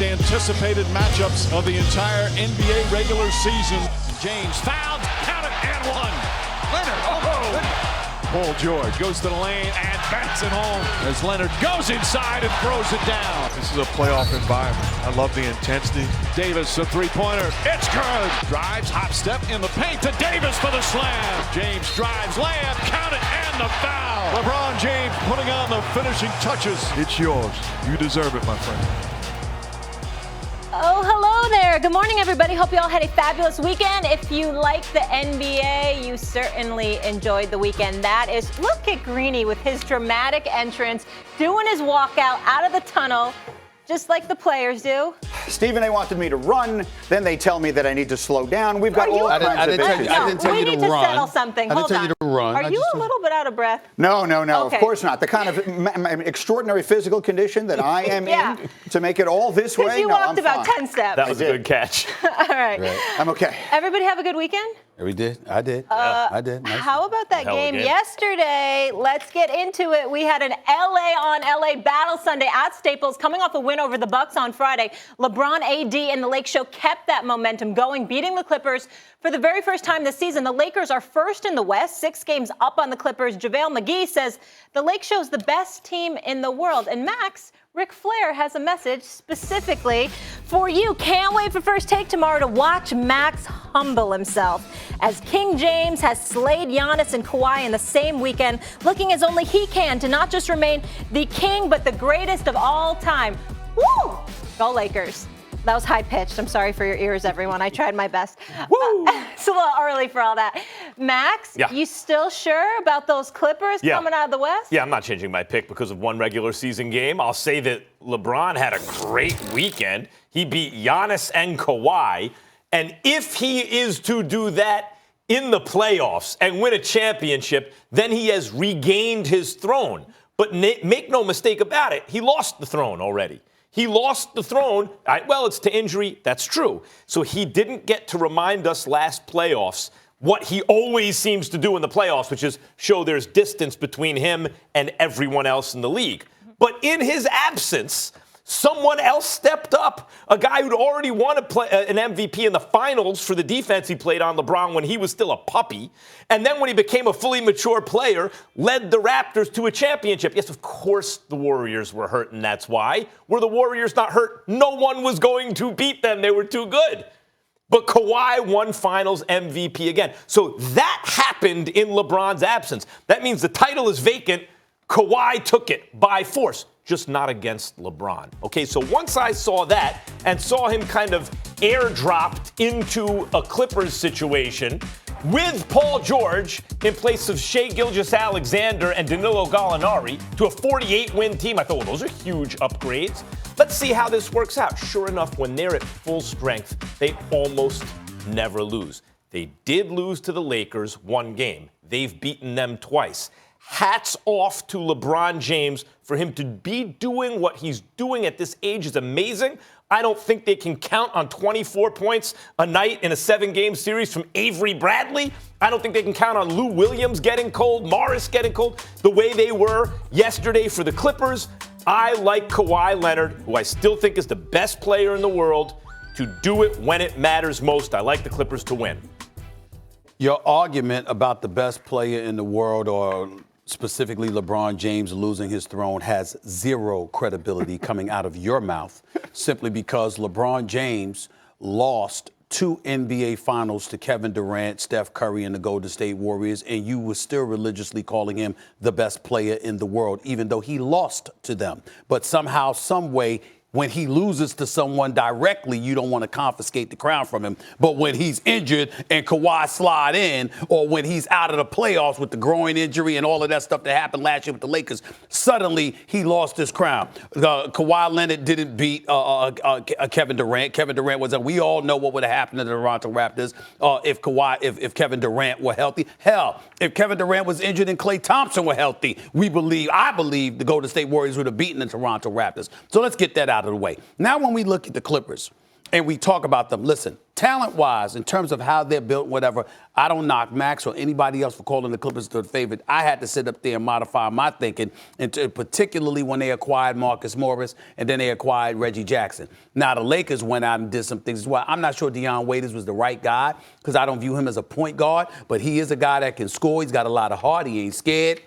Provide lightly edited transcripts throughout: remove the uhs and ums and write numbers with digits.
Anticipated matchups of the entire NBA regular season. James fouled, count it, and one. Leonard, Paul George goes to the lane and bats it home as Leonard goes inside and throws it down. This is a playoff environment. I love the intensity. Davis, a three-pointer. It's good. Drives, hop step in the paint to Davis for the slam. James drives, layup, count it, and the foul. LeBron James putting on the finishing touches. It's yours. You deserve it, my friend. Oh, hello there. Good morning, everybody. Hope you all had a fabulous weekend. If you like the NBA, you certainly enjoyed the weekend. That is, look at Greeny with his dramatic entrance, doing his walkout out of the tunnel, just like the players do. Stephen, they wanted me to run. Then they tell me that I need to slow down. We've got all kinds of issues. I didn't tell you to run. We need to settle something. Hold on. I didn't tell you to run. Are you a little bit out of breath? No. Okay. Of course not. The kind of extraordinary physical condition that I am in to make it all this way. You walked about 10 steps. That was a good catch. All right. I'm okay. Everybody have a good weekend? We did. I did. I did. Nice. How about that game yesterday? Let's get into it. We had an LA on LA battle Sunday at Staples, coming off a win over the Bucks on Friday. LeBron, AD, and the Lake Show kept that momentum going, beating the Clippers for the very first time this season. The Lakers are first in the West, 6 games up on the Clippers. JaVale McGee says the Lake Show's the best team in the world. And Max, Ric Flair has a message specifically for you. Can't wait for First Take tomorrow to watch Max humble himself as King James has slayed Giannis and Kawhi in the same weekend, looking as only he can to not just remain the king, but the greatest of all time. Woo! Go Lakers. That was high-pitched. I'm sorry for your ears, everyone. I tried my best. It's a little early for all that. Max, you still sure about those Clippers coming out of the West? Yeah, I'm not changing my pick because of one regular season game. I'll say that LeBron had a great weekend. He beat Giannis and Kawhi. And if he is to do that in the playoffs and win a championship, then he has regained his throne. But make no mistake about it, he lost the throne already. He lost the throne. Well, it's to injury. That's true. So he didn't get to remind us last playoffs what he always seems to do in the playoffs, which is show there's distance between him and everyone else in the league. But in his absence, someone else stepped up, a guy who'd already won an MVP in the finals for the defense he played on LeBron when he was still a puppy. And then when he became a fully mature player, led the Raptors to a championship. Yes, of course the Warriors were hurt, and that's why. Were the Warriors not hurt? No one was going to beat them. They were too good. But Kawhi won finals MVP again. So that happened in LeBron's absence. That means the title is vacant. Kawhi took it by force. Just not against LeBron. Okay, so once I saw that and saw him kind of airdropped into a Clippers situation with Paul George in place of Shai Gilgeous-Alexander and Danilo Gallinari to a 48-win team, I thought, well, those are huge upgrades. Let's see how this works out. Sure enough, when they're at full strength, they almost never lose. They did lose to the Lakers one game. They've beaten them twice. Hats off to LeBron James for him to be doing what he's doing at this age is amazing. I don't think they can count on 24 points a night in a 7-game series from Avery Bradley. I don't think they can count on Lou Williams getting cold, Morris getting cold, the way they were yesterday for the Clippers. I like Kawhi Leonard, who I still think is the best player in the world, to do it when it matters most. I like the Clippers to win. Your argument about the best player in the world, or specifically LeBron James losing his throne, has zero credibility coming out of your mouth, simply because LeBron James lost 2 NBA finals to Kevin Durant, Steph Curry, and the Golden State Warriors, and you were still religiously calling him the best player in the world, even though he lost to them. But somehow, some way, when he loses to someone directly, you don't want to confiscate the crown from him. But when he's injured and Kawhi slide in, or when he's out of the playoffs with the groin injury and all of that stuff that happened last year with the Lakers, suddenly he lost his crown. Kawhi Leonard didn't beat Kevin Durant. Kevin Durant wasn't. We all know what would have happened to the Toronto Raptors if Kevin Durant were healthy. Hell, if Kevin Durant was injured and Klay Thompson were healthy, I believe the Golden State Warriors would have beaten the Toronto Raptors. So let's get that out of the way. Now when we look at the Clippers, and we talk about them. Listen, talent-wise, in terms of how they're built, whatever, I don't knock Max or anybody else for calling the Clippers the favorite. I had to sit up there and modify my thinking, particularly when they acquired Marcus Morris and then they acquired Reggie Jackson. Now, the Lakers went out and did some things as well. I'm not sure Deion Waiters was the right guy because I don't view him as a point guard, but he is a guy that can score. He's got a lot of heart. He ain't scared.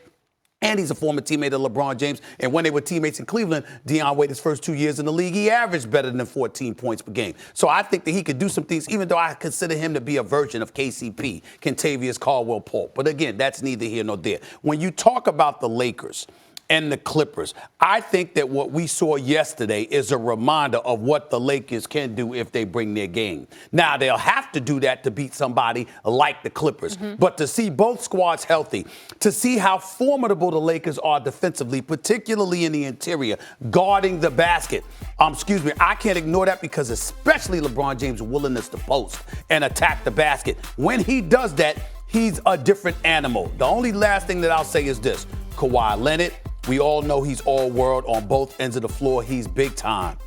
And he's a former teammate of LeBron James. And when they were teammates in Cleveland, Deion Waiters' first 2 years in the league, he averaged better than 14 points per game. So I think that he could do some things, even though I consider him to be a version of KCP, Kentavious Caldwell-Pope. But again, that's neither here nor there. When you talk about the Lakers and the Clippers, I think that what we saw yesterday is a reminder of what the Lakers can do if they bring their game. Now, they'll have to do that to beat somebody like the Clippers. But to see both squads healthy, to see how formidable the Lakers are defensively, particularly in the interior, guarding the basket, I can't ignore that because especially LeBron James' willingness to post and attack the basket. When he does that, he's a different animal. The only last thing that I'll say is this. Kawhi Leonard, we all know he's all world on both ends of the floor. He's big time.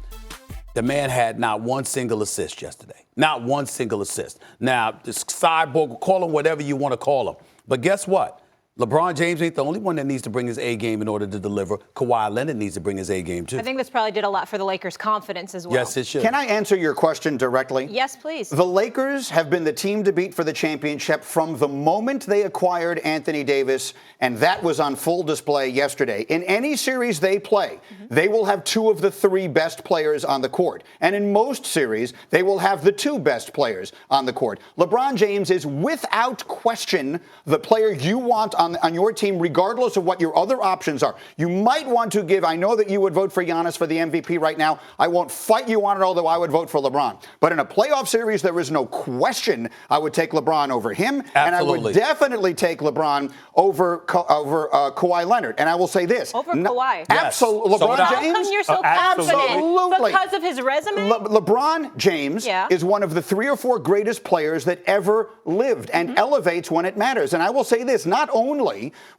The man had not one single assist yesterday. Not one single assist. Now, this cyborg, call him whatever you want to call him. But guess what? LeBron James ain't the only one that needs to bring his A game in order to deliver. Kawhi Leonard needs to bring his A game, too. I think this probably did a lot for the Lakers' confidence as well. Yes, it should. Can I answer your question directly? Yes, please. The Lakers have been the team to beat for the championship from the moment they acquired Anthony Davis, and that was on full display yesterday. In any series they play, they will have two of the three best players on the court. And in most series, they will have the two best players on the court. LeBron James is without question the player you want on your team, regardless of what your other options are. You might want to give, I know that you would vote for Giannis for the MVP right now. I won't fight you on it, although I would vote for LeBron. But in a playoff series, there is no question I would take LeBron over him. Absolutely. And I would definitely take LeBron over Kawhi Leonard. And I will say this. Over Kawhi? Absolutely. Yes. LeBron So James? How come you're so confident? Absolutely. Because of his resume? LeBron James is one of the 3 or 4 greatest players that ever lived and elevates when it matters. And I will say this, not only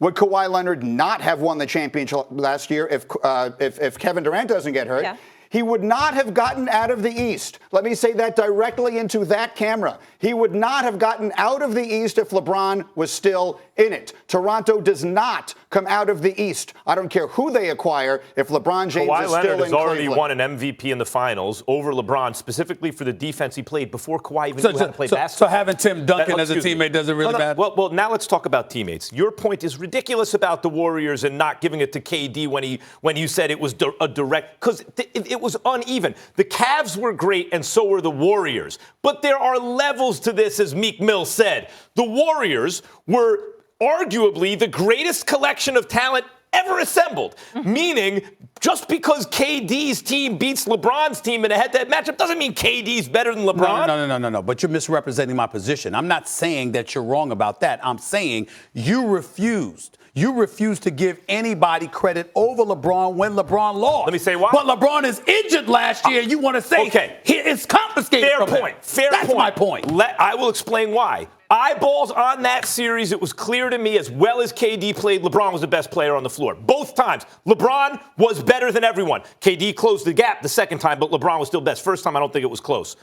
would Kawhi Leonard not have won the championship last year if Kevin Durant doesn't get hurt, he would not have gotten out of the East. Let me say that directly into that camera. He would not have gotten out of the East if LeBron was still in it. Toronto does not come out of the East. I don't care who they acquire if LeBron James Kawhi is Leonard still in has already Cleveland. won an MVP in the finals over LeBron, specifically for the defense he played before Kawhi even knew how to play basketball. So having Tim Duncan as a teammate doesn't really matter? Well, now let's talk about teammates. Your point is ridiculous about the Warriors and not giving it to KD when you said it was a direct, because it was uneven. The Cavs were great, and so were the Warriors. But there are levels to this, as Meek Mill said. The Warriors were arguably the greatest collection of talent ever assembled, meaning just because KD's team beats LeBron's team in a head-to-head matchup doesn't mean KD's better than LeBron. No. But you're misrepresenting my position. I'm not saying that you're wrong about that. I'm saying you refused. You refused to give anybody credit over LeBron when LeBron lost. Let me say why. But LeBron is injured last year. You want to say it's confiscated Fair from point. him. Fair That's point. my point. I will explain why. Eyeballs on that series, it was clear to me as well as KD played, LeBron was the best player on the floor. Both times, LeBron was better than everyone. KD closed the gap the second time, but LeBron was still best. First time, I don't think it was close.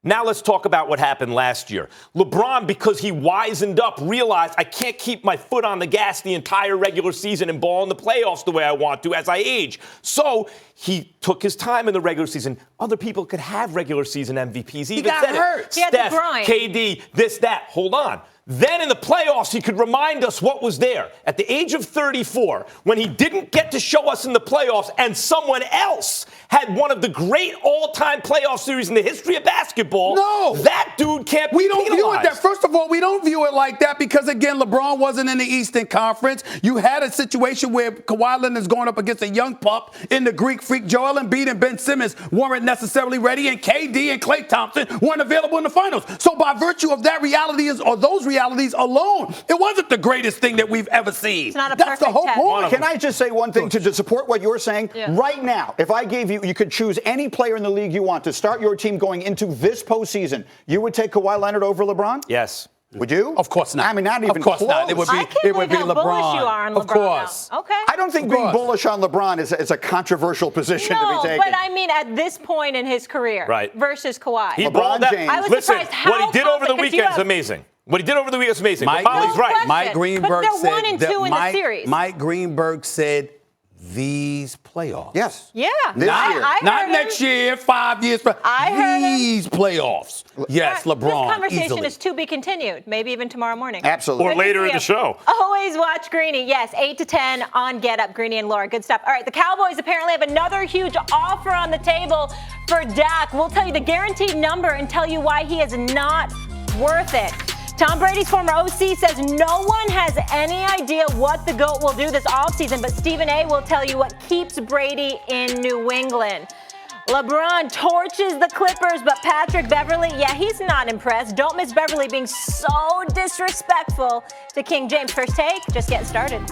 Now let's talk about what happened last year. LeBron, because he wisened up, realized I can't keep my foot on the gas the entire regular season and ball in the playoffs the way I want to as I age. So he took his time in the regular season. Other people could have regular season MVPs. He got hurt. He had to Steph, grind. KD, this, that. Hold on. Then in the playoffs, he could remind us what was there. At the age of 34, when he didn't get to show us in the playoffs and someone else had one of the great all-time playoff series in the history of basketball, that dude can't be penalized. View it that. First of all, we don't view it like that because, again, LeBron wasn't in the Eastern Conference. You had a situation where Kawhi Leonard is going up against a young pup in the Greek Freak. Joel Embiid and Ben Simmons weren't necessarily ready, and KD and Klay Thompson weren't available in the finals. So by virtue of that those realities alone, it wasn't the greatest thing that we've ever seen. It's not a That's the whole perfect point. Can I just say one thing to support what you're saying? Right now, if I gave you could choose any player in the league you want to start your team going into this postseason, you would take Kawhi Leonard over LeBron? Yes. Would you? Of course not. I mean, not even Of course close. not. It would be. I can't It would be believe how LeBron. bullish you are on LeBron. Of course. Now. Okay. I don't think Of being course. bullish on LeBron is a controversial position to No, be taken. but I mean at this point in his career Right. versus Kawhi. He LeBron balled out. James. I was Listen, surprised how what he did over the confident- 'cause you weekend is have- amazing. What he did over the weekend is amazing. Mike- But Molly's No right. question. Mike But Greenberg they're said 1 and that 2 in the series. Mike Greenberg said these playoffs. Yes. Yeah. This Not, year. I not heard him. next year, 5 years. I heard him. These playoffs. Yes, All right, LeBron. This conversation easily. is to be continued, maybe even tomorrow morning. Absolutely. Or Good to later see in the you. show. Always watch Greeny. Yes, 8 to 10 on Get Up. Greeny and Laura. Good stuff. All right, the Cowboys apparently have another huge offer on the table for Dak. We'll tell you the guaranteed number and tell you why he is not worth it. Tom Brady's former OC says no one has any idea what the GOAT will do this offseason, but Stephen A will tell you what keeps Brady in New England. LeBron torches the Clippers, but Patrick Beverley, yeah, he's not impressed. Don't miss Beverley being so disrespectful to King James. First take, just getting started.